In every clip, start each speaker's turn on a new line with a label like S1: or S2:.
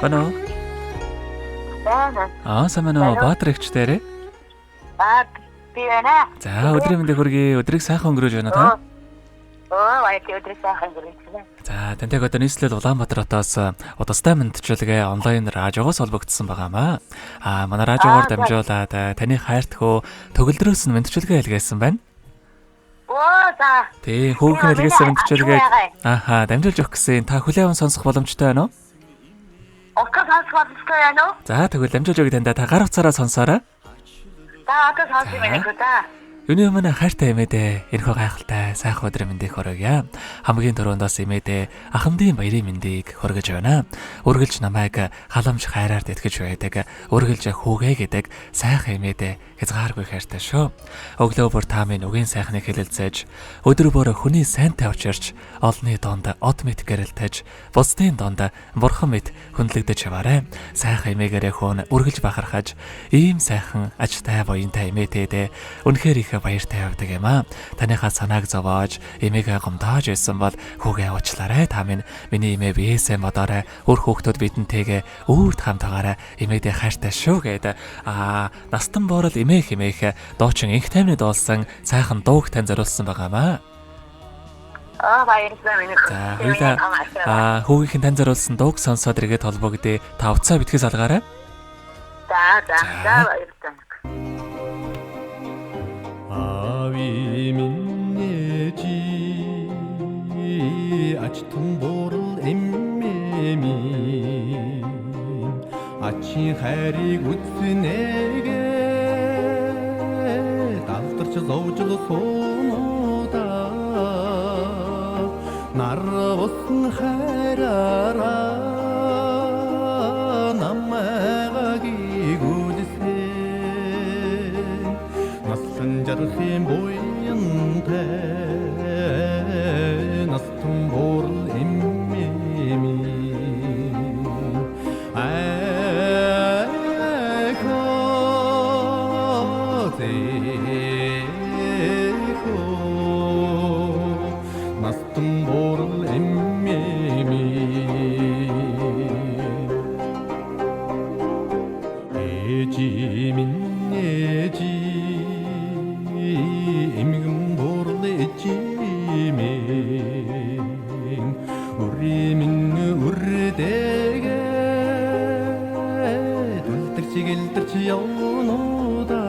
S1: Бано. Самана Баатар ихчдэрэ.
S2: Би байна.
S1: За өдрийн мэндийг хүргэе. Өдрийг сайхан өнгөрөөж байна та.
S2: Өдрийг сайхан өнгөрөөж.
S1: За тэнтэйг одоо нийслэл Улаанбаатар хотоос удастай мэдчилгээ онлайн радиогоос холбогдсон байгаамаа. Манай радиогоор дамжуулаад таны хайртхөө төгөлдрөөс нь мэдчилгээ илгээсэн байна.
S2: За.
S1: Тий, хүүхэн илгээсэн мэдчилгээг дамжуулж өгөх гэсэн. Та хүлээвэн сонсох боломжтой байна уу?
S2: Сонсох боломжтой байна уу?
S1: За тэгвэл дамжуулж өгөх тандаа та гар утсаараа сонсоорой.
S2: Одоо сонсох юм байна да.
S1: Юуны өмнө хайртай эмээдээ энэхүү гайхалтай сайхан өдрийн мэндийг хүргье. Хамгийн түрүүндээс эмээдээ ахмадын баярын мэндийг хүргэж байна. Үргэлж намайг халамж хайраар тэтгэж байдаг. Үргэлж хүүгээ гэдэг сайхан эмээдээ хязгааргүй хайртай шүү. Өглөө бүр та минь үгийн сайхныг хэлэлцээж, өдөр бүр хүний сайнтай учирч, олны донд од мэт гэрэлтэж, бусдын донд бурхан мэт хүндлэгдэж яваарэ. Сайхан эмээгээрээ хөөн үргэлж бахархаж, ийм сайхан ажтай буянтай эмээтэйдээ үнэхээр их баяртай явдаг юм аа. Таныхаа санааг зовоож, эмээгээ гомдоож байсан бол хүүгээ уучлаарай. Та минь миний эмээ биесээ модоорой. Үр хүүхдүүд бидэнтэйгээ үрд хамтаагаарай. Эмээдээ хайртай шүү гэдэг. Настан буурал эмээх дуучин инх таймны дуулсан сайхан дууг тань зориулсан байгаамаа.
S2: Баярлалаа минь.
S1: За хоёулаа хүүгийнхэн тань зориулсан дууг сонсоод иргэд холбогдъё. Та уцаа битгээс алгаарай.
S2: За баярлалаа.
S3: Ави миньежи ачтун борл эммеми ачи хайрыг үзнэгээ далдарч зовжл суунуда нарвсан хайраараа намайг гүйлсэн наслан жархим буянтай настун борл эммеми Настун борл эммеми эжи минь эжи эмгэн борл эжимэн ури минь үрдэгэ дүлдэрч гэлдэрч явнуда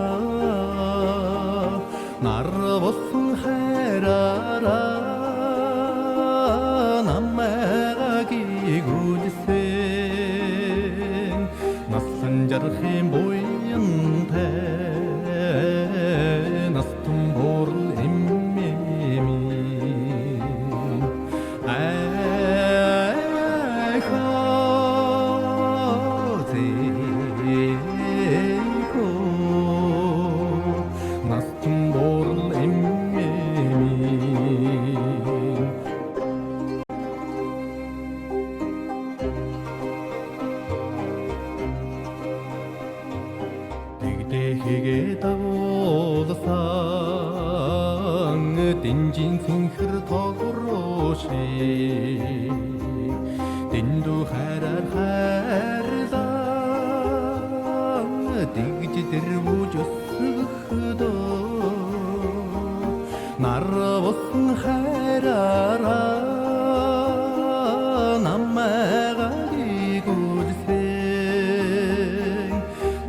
S3: нарвсан хайраараа намайг гүйлсэн наслан жархим буянтай настун борл эммеми настун борл Тэгдэхгээ дагуулсан динжин синхэр тогрооши динду хайраар хайрлаа тэгж дэрвүүж өсгөхдөө нарвсан хайраараа намайг гүйлсэн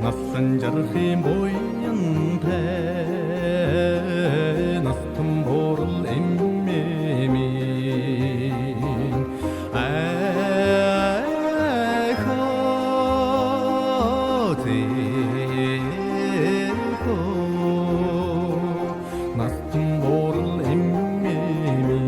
S3: наслан жархим буянтай настун борл эммеми настун борл эммеми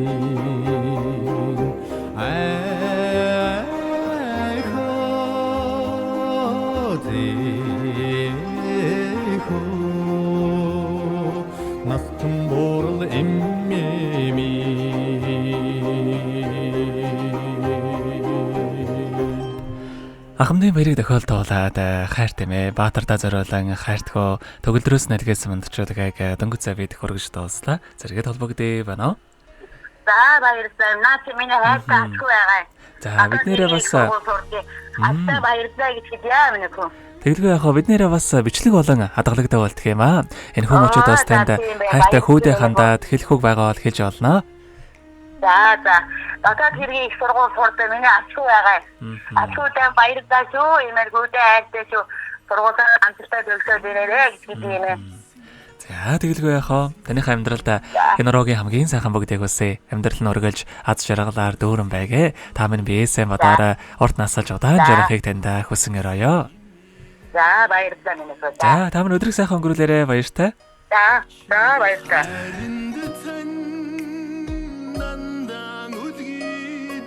S3: настун борл эммеми
S1: Ахмадын баярыг тохиолдуулаад хайрт эмээ Баатартаа зориулан хайртхөө төгөлдрөөс нэлгээсэн мандчуудыг дөнгөж завид хүргэж дууслаа. Зэрэгэд холбогдъё байна уу?
S2: За баярлалаа. Наач миний хайртай ачгүй байгаа.
S1: За биднэрээ бас
S2: Ата баярлалаа гэж хэлье минь хөө.
S1: Тэгэлгүй яхаа биднэрээ бас бичлэг болон хадгалагдаг болтго юм аа. Энэ хүмүүжүүд бас танд хайртай хүүдээ хандаад хэлэхүүг байгаа бол хэлж олно.
S2: За. Одоо хэрэг их сургууль сурдаг миний ачуу байгаа. Ачуутай баярлалаа шүү. Эмэр хүүдээ хайртай шүү. Сургуулийн амжилттай төгсөөд ирээрэй гэж хэлээ.
S1: За тэгэлгүй яхаа таних амьдралд энэ уруугийн хамгийн сайхан бүгдийг хүсье. Амьдрал нь өргөлж аз жаргалаар дүүрэн байгээ. Та минь биесээ бодоорой. Урт насалж удаан жарахыг танд хүсэн өрөөё.
S2: За баярлалаа минь хөө.
S1: За та минь өдрийг сайхан өнгөрүүлээрэй баяртай.
S2: За баярлалаа.
S4: 난당 우기둘